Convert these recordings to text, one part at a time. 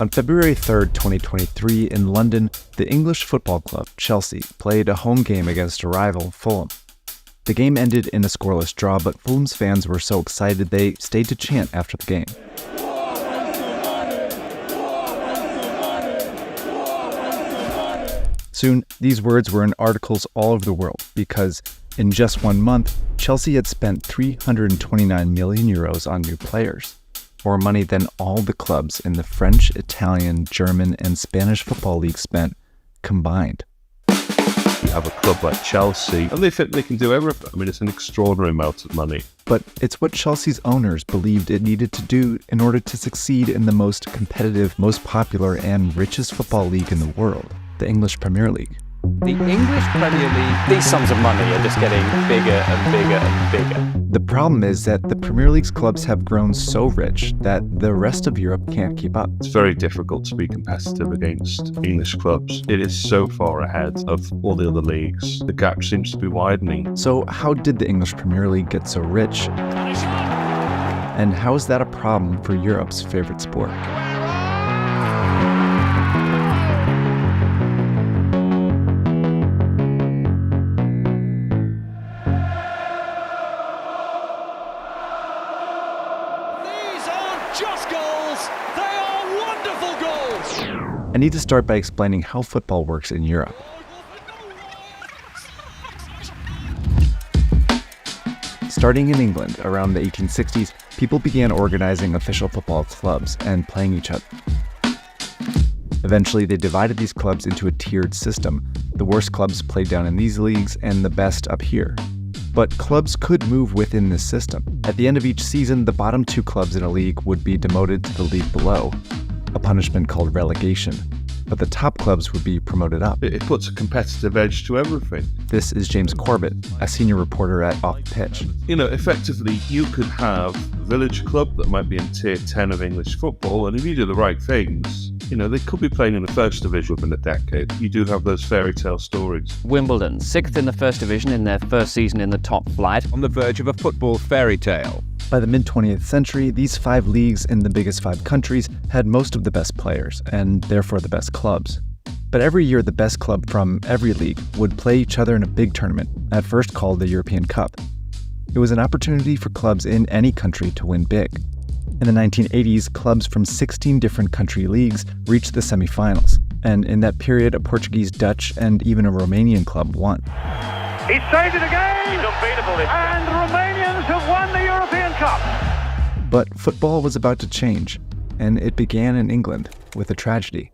On February 3rd, 2023, in London, the English football club, Chelsea, played a home game against a rival, Fulham. The game ended in a scoreless draw, but Fulham's fans were so excited they stayed to chant after the game. Soon, these words were in articles all over the world because, in just 1 month, Chelsea had spent €329 million on new players, more money than all the clubs in the French, Italian, German, and Spanish football leagues spent combined. You have a club like Chelsea, and they think they can do everything. I mean, it's an extraordinary amount of money. But it's what Chelsea's owners believed it needed to do in order to succeed in the most competitive, most popular, and richest football league in the world, the English Premier League. The English Premier League, these sums of money are just getting bigger and bigger and bigger. The problem is that the Premier League's clubs have grown so rich that the rest of Europe can't keep up. It's very difficult to be competitive against English clubs. It is so far ahead of all the other leagues. The gap seems to be widening. So how did the English Premier League get so rich? And how is that a problem for Europe's favorite sport? Just goals! They are wonderful goals! I need to start by explaining how football works in Europe. Starting in England around the 1860s, people began organizing official football clubs and playing each other. Eventually, they divided these clubs into a tiered system. The worst clubs played down in these leagues and the best up here. But clubs could move within this system. At the end of each season, the bottom 2 clubs in a league would be demoted to the league below, a punishment called relegation. But the top clubs would be promoted up. It puts a competitive edge to everything. This is James Corbett, a senior reporter at Off the Pitch. You know, effectively, you could have a village club that might be in tier 10 of English football, and if you do the right things, you know, they could be playing in the first division within a decade. You do have those fairy tale stories. Wimbledon, 6th in the first division in their first season in the top flight. On the verge of a football fairy tale. By the mid-20th century, these 5 leagues in the biggest 5 countries had most of the best players, and therefore the best clubs. But every year, the best club from every league would play each other in a big tournament, at first called the European Cup. It was an opportunity for clubs in any country to win big. In the 1980s, clubs from 16 different country leagues reached the semifinals, and in that period, a Portuguese, Dutch, and even a Romanian club won. He saved it again! He's unbeatable this and the Romanians have won the European Cup! But football was about to change, and it began in England with a tragedy.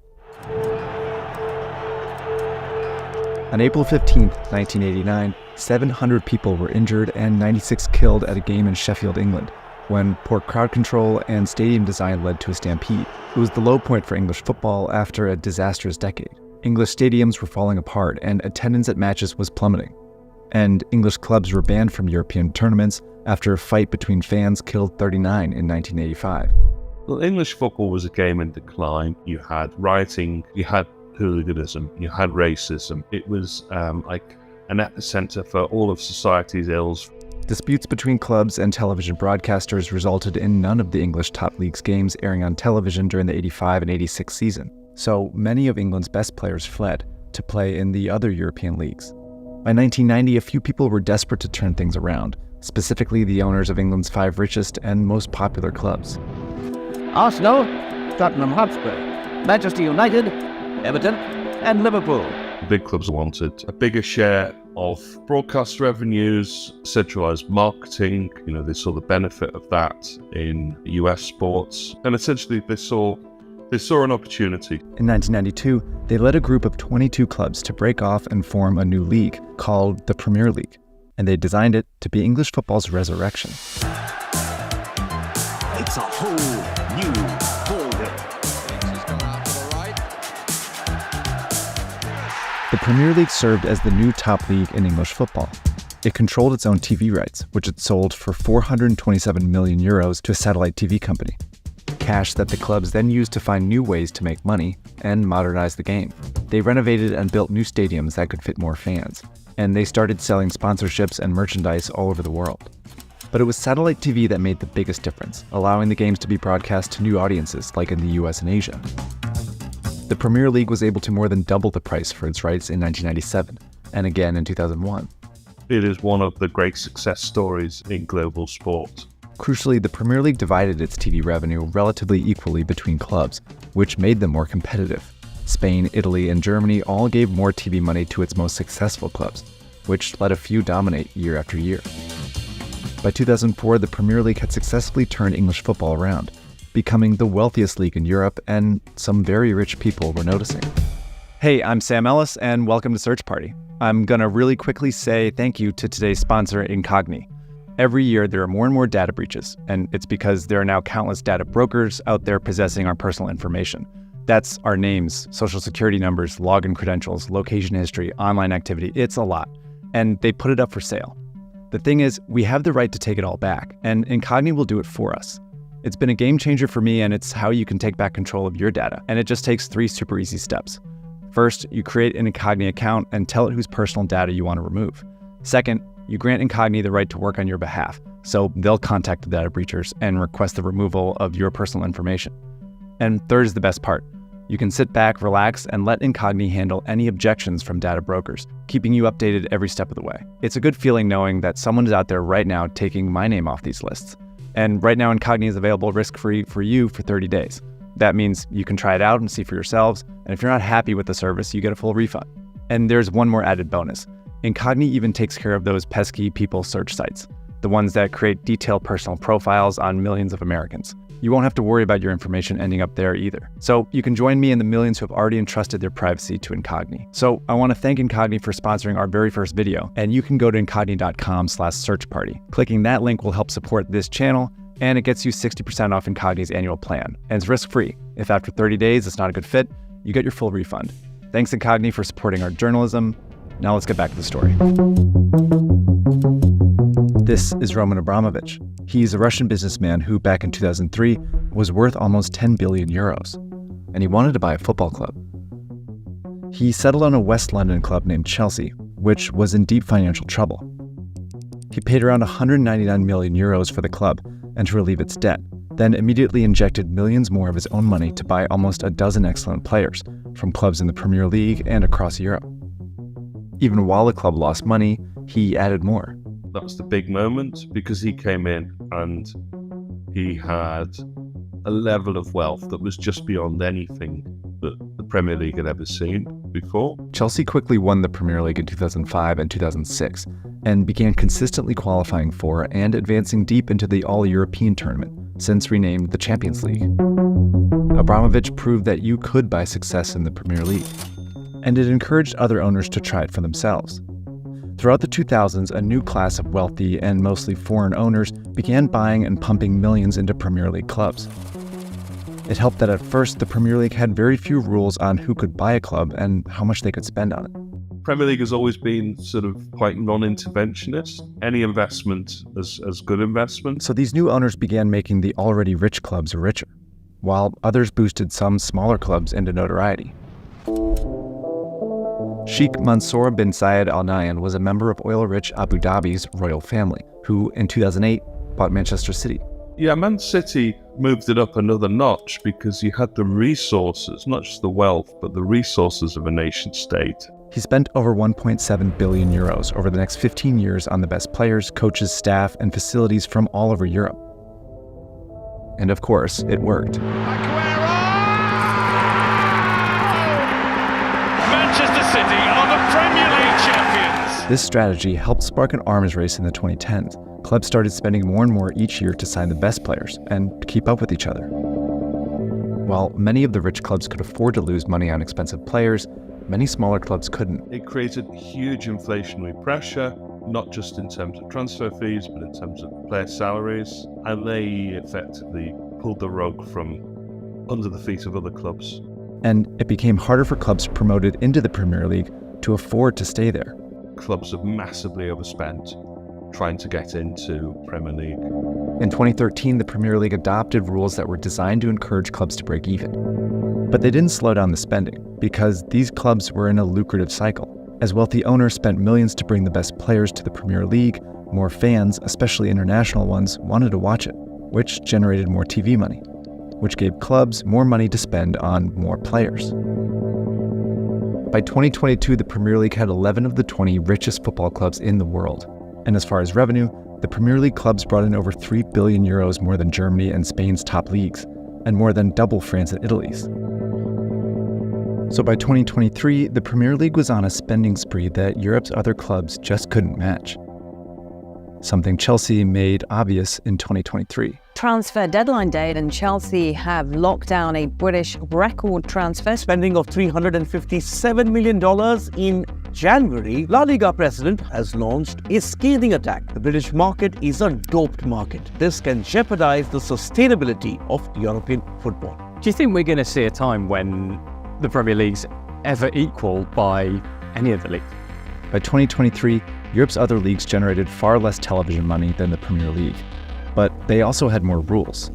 On April 15, 1989, 700 people were injured and 96 killed at a game in Sheffield, England, when poor crowd control and stadium design led to a stampede. It was the low point for English football after a disastrous decade. English stadiums were falling apart and attendance at matches was plummeting. And English clubs were banned from European tournaments after a fight between fans killed 39 in 1985. Well, English football was a game in decline. You had rioting, you had hooliganism, you had racism. It was like an epicenter for all of society's ills. Disputes between clubs and television broadcasters resulted in none of the English top leagues games airing on television during the 85 and 86 season. So many of England's best players fled to play in the other European leagues. By 1990, a few people were desperate to turn things around, specifically the owners of England's 5 richest and most popular clubs. Arsenal, Tottenham Hotspur, Manchester United, Everton, and Liverpool. Big clubs wanted a bigger share of broadcast revenues, centralized marketing. You know, they saw the benefit of that in US sports, and essentially they saw an opportunity. In 1992, they led a group of 22 clubs to break off and form a new league called the Premier League, and they designed it to be English football's resurrection. It's a whole new ballgame. The Premier League served as the new top league in English football. It controlled its own TV rights, which it sold for €427 million to a satellite TV company. Cash that the clubs then used to find new ways to make money and modernize the game. They renovated and built new stadiums that could fit more fans, and they started selling sponsorships and merchandise all over the world. But it was satellite TV that made the biggest difference, allowing the games to be broadcast to new audiences like in the US and Asia. The Premier League was able to more than double the price for its rights in 1997, and again in 2001. It is one of the great success stories in global sport. Crucially, the Premier League divided its TV revenue relatively equally between clubs, which made them more competitive. Spain, Italy, and Germany all gave more TV money to its most successful clubs, which let a few dominate year after year. By 2004, the Premier League had successfully turned English football around, becoming the wealthiest league in Europe, and some very rich people were noticing. Hey, I'm Sam Ellis, and welcome to Search Party. I'm going to really quickly say thank you to today's sponsor, Incogni. Every year, there are more and more data breaches, and it's because there are now countless data brokers out there possessing our personal information. That's our names, social security numbers, login credentials, location history, online activity. It's a lot, and they put it up for sale. The thing is, we have the right to take it all back, and Incogni will do it for us. It's been a game changer for me, and it's how you can take back control of your data, and it just takes 3 super easy steps. First, you create an Incogni account and tell it whose personal data you want to remove. Second, you grant Incogni the right to work on your behalf, so they'll contact the data breachers and request the removal of your personal information. And third is the best part. You can sit back, relax, and let Incogni handle any objections from data brokers, keeping you updated every step of the way. It's a good feeling knowing that someone is out there right now taking my name off these lists. And right now, Incogni is available risk-free for you for 30 days. That means you can try it out and see for yourselves, and if you're not happy with the service, you get a full refund. And there's one more added bonus. Incogni even takes care of those pesky people search sites, the ones that create detailed personal profiles on millions of Americans. You won't have to worry about your information ending up there either. So you can join me in the millions who have already entrusted their privacy to Incogni. So I want to thank Incogni for sponsoring our very first video, and you can go to incogni.com/searchparty. Clicking that link will help support this channel, and it gets you 60% off Incogni's annual plan. And it's risk-free. If after 30 days it's not a good fit, you get your full refund. Thanks Incogni for supporting our journalism. Now let's get back to the story. This is Roman Abramovich. He's a Russian businessman who, back in 2003, was worth almost 10 billion euros, and he wanted to buy a football club. He settled on a West London club named Chelsea, which was in deep financial trouble. He paid around 199 million euros for the club and to relieve its debt, then immediately injected millions more of his own money to buy almost a dozen excellent players from clubs in the Premier League and across Europe. Even while the club lost money, he added more. That was the big moment because he came in and he had a level of wealth that was just beyond anything that the Premier League had ever seen before. Chelsea quickly won the Premier League in 2005 and 2006 and began consistently qualifying for and advancing deep into the All-European tournament, since renamed the Champions League. Abramovich proved that you could buy success in the Premier League, and it encouraged other owners to try it for themselves. Throughout the 2000s, a new class of wealthy and mostly foreign owners began buying and pumping millions into Premier League clubs. It helped that at first, the Premier League had very few rules on who could buy a club and how much they could spend on it. Premier League has always been sort of quite non-interventionist. Any investment as good investment. So these new owners began making the already rich clubs richer, while others boosted some smaller clubs into notoriety. Sheikh Mansour bin Zayed Al Nahyan was a member of oil-rich Abu Dhabi's royal family, who in 2008 bought Manchester City. Yeah, Man City moved it up another notch because you had the resources, not just the wealth, but the resources of a nation state. He spent over 1.7 billion euros over the next 15 years on the best players, coaches, staff, and facilities from all over Europe. And of course, it worked. Manchester City are the Premier League champions. This strategy helped spark an arms race in the 2010s. Clubs started spending more and more each year to sign the best players and keep up with each other. While many of the rich clubs could afford to lose money on expensive players, many smaller clubs couldn't. It created huge inflationary pressure, not just in terms of transfer fees, but in terms of player salaries. And they effectively pulled the rug from under the feet of other clubs. And it became harder for clubs promoted into the Premier League to afford to stay there. Clubs have massively overspent trying to get into Premier League. In 2013, the Premier League adopted rules that were designed to encourage clubs to break even. But they didn't slow down the spending, because these clubs were in a lucrative cycle. As wealthy owners spent millions to bring the best players to the Premier League, more fans, especially international ones, wanted to watch it, which generated more TV money. which gave clubs more money to spend on more players. By 2022, the Premier League had 11 of the 20 richest football clubs in the world. And as far as revenue, the Premier League clubs brought in over 3 billion euros more than Germany and Spain's top leagues, and more than double France and Italy's. So by 2023, the Premier League was on a spending spree that Europe's other clubs just couldn't match. Something Chelsea made obvious in 2023. Transfer deadline day, and Chelsea have locked down a British record transfer spending of $357 million in January. La Liga president has launched a scathing attack. The British market is a doped market. This can jeopardize the sustainability of European football. Do you think we're going to see a time when the Premier League's ever equalled by any of the leagues? By 2023, Europe's other leagues generated far less television money than the Premier League, but they also had more rules.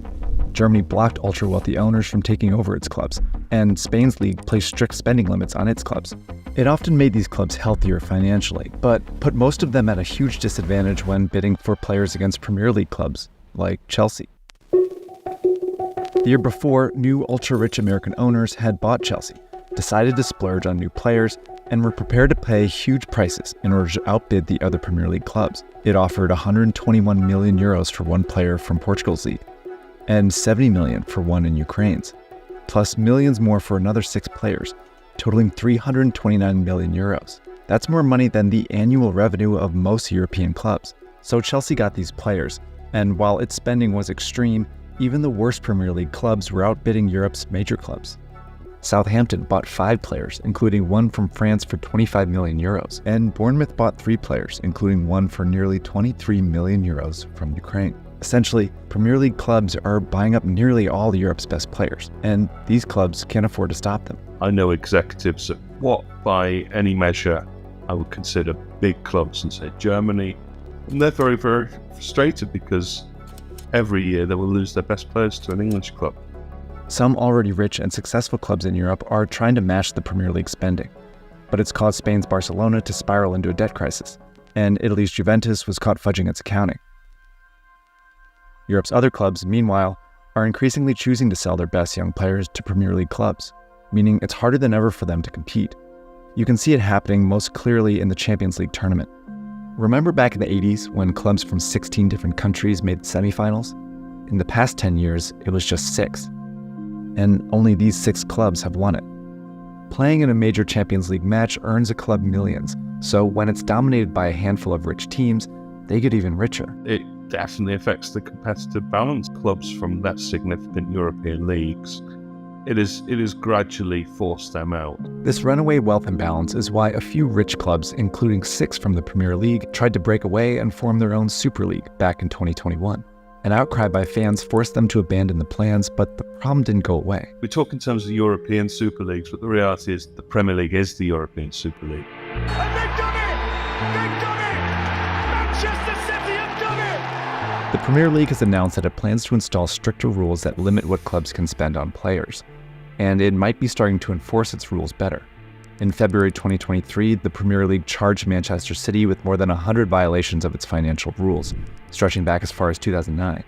Germany blocked ultra-wealthy owners from taking over its clubs, and Spain's league placed strict spending limits on its clubs. It often made these clubs healthier financially, but put most of them at a huge disadvantage when bidding for players against Premier League clubs, like Chelsea. The year before, new ultra-rich American owners had bought Chelsea, decided to splurge on new players, and were prepared to pay huge prices in order to outbid the other Premier League clubs. It offered 121 million euros for one player from Portugal's league, and 70 million for one in Ukraine's, plus millions more for another 6 players, totaling 329 million euros. That's more money than the annual revenue of most European clubs. So Chelsea got these players, and while its spending was extreme, even the worst Premier League clubs were outbidding Europe's major clubs. Southampton bought 5 players, including one from France for 25 million euros, and Bournemouth bought 3 players, including one for nearly 23 million euros from Ukraine. Essentially, Premier League clubs are buying up nearly all Europe's best players, and these clubs can't afford to stop them. I know executives at what, by any measure, I would consider big clubs in, say, Germany, and they're very, very frustrated because every year they will lose their best players to an English club. Some already rich and successful clubs in Europe are trying to match the Premier League spending, but it's caused Spain's Barcelona to spiral into a debt crisis, and Italy's Juventus was caught fudging its accounting. Europe's other clubs, meanwhile, are increasingly choosing to sell their best young players to Premier League clubs, meaning it's harder than ever for them to compete. You can see it happening most clearly in the Champions League tournament. Remember back in the 80s when clubs from 16 different countries made the semifinals? In the past 10 years, it was just 6. And only these 6 clubs have won it. Playing in a major Champions League match earns a club millions, so when it's dominated by a handful of rich teams, they get even richer. It definitely affects the competitive balance. Clubs from less significant European leagues, it is gradually forced them out. This runaway wealth imbalance is why a few rich clubs, including 6 from the Premier League, tried to break away and form their own Super League back in 2021. An outcry by fans forced them to abandon the plans, but the problem didn't go away. We talk in terms of European Super Leagues, but the reality is the Premier League is the European Super League. And they've done it! They've done it! Manchester City have done it! The Premier League has announced that it plans to install stricter rules that limit what clubs can spend on players, and it might be starting to enforce its rules better. In February 2023, the Premier League charged Manchester City with more than 100 violations of its financial rules, stretching back as far as 2009.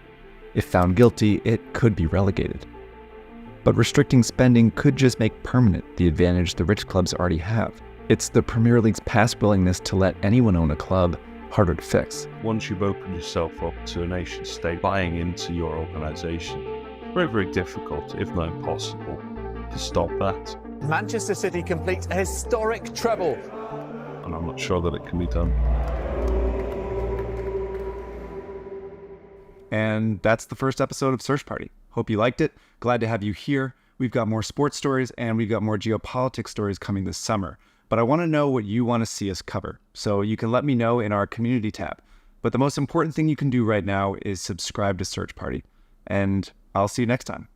If found guilty, it could be relegated. But restricting spending could just make permanent the advantage the rich clubs already have. It's the Premier League's past willingness to let anyone own a club harder to fix. Once you've opened yourself up to a nation state buying into your organisation, very, very difficult, if not impossible, to stop that. Manchester City complete a historic treble. And I'm not sure that it can be done. And that's the first episode of Search Party. Hope you liked it. Glad to have you here. We've got more sports stories and we've got more geopolitics stories coming this summer. But I want to know what you want to see us cover. So you can let me know in our community tab. But the most important thing you can do right now is subscribe to Search Party. And I'll see you next time.